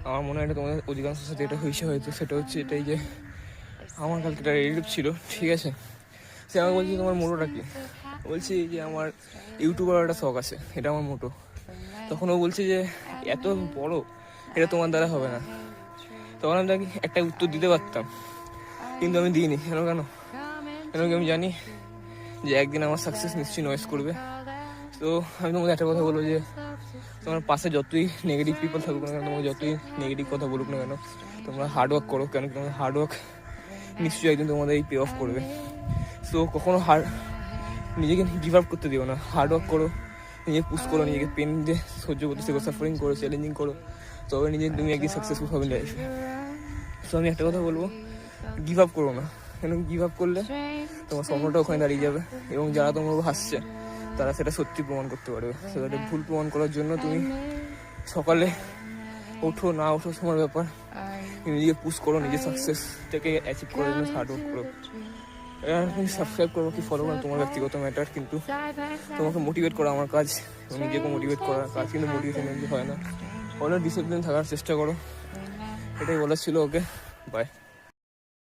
আমার মনে হয় এটা তোমাদের অধিকাংশের সাথে এটা হয়েছে হয়তো। সেটা হচ্ছে এটাই যে আমার কালকে একটা রিলেটিভ ছিল, ঠিক আছে, সে আমাকে বলছে তোমার মোটোটা কি, বলছি যে আমার ইউটিউবার একটা শখ আছে, এটা আমার মোটো। তখন ও বলছে যে এত বড়, এটা তোমার দ্বারা হবে না। তখন আমি তাকে একটা উত্তর দিতে পারতাম, কিন্তু আমি দিইনি। কেন কি আমি জানি যে একদিন আমার সাকসেস নিশ্চয়ই নয়েস করবে। তো আমি তোমাদের একটা কথা বলবো যে তোমার পাশে যতই নেগেটিভ পিপল থাকুক না কেন, তোমাকে যতই নেগেটিভ কথা বলুক না কেন, তোমরা হার্ডওয়ার্ক করো, কেন কি তোমাদের হার্ডওয়ার্ক নিশ্চয়ই একদিন তোমাদের এই পে অফ করবে। সো কখনো নিজেকে গিভ আপ করতে দিও না, হার্ডওয়ার্ক করো, নিজে পুশ করো, নিজেকে পেন দিয়ে সহ্য করতে শেখো, সাফারিং করো, চ্যালেঞ্জিং করো, তবে তুমি একদিন সাকসেসফুল হবে লাইফে। সো আমি একটা কথা বলবো, গিভ আপ করো না, কেন গিভ আপ করলে তোমার স্বপ্নটা ওখানে দাঁড়িয়ে যাবে, এবং যারা তোমার হাসছে তারা সেটা সত্যি প্রমাণ করতে পারবে। সেটা ভুল প্রমাণ করার জন্য তুমি সকালে ওঠো না ওঠো তোমার ব্যাপার, নিজেকে পুশ করো, নিজের সাকসেসটাকে অ্যাচিভ করার জন্য হার্ডওয়ার্ক করো। তুমি সাবস্ক্রাইব করো কি ফলো করো তোমার ব্যক্তিগত ম্যাটার, কিন্তু তোমাকে মোটিভেট করা আমার কাজ, এবং নিজেকে মোটিভেট করার কাজ কিন্তু মোটিভেশন হয় না। অনেক ডিসিপ্লিন থাকার চেষ্টা করো, এটাই বলার ছিল। ওকে, বাই।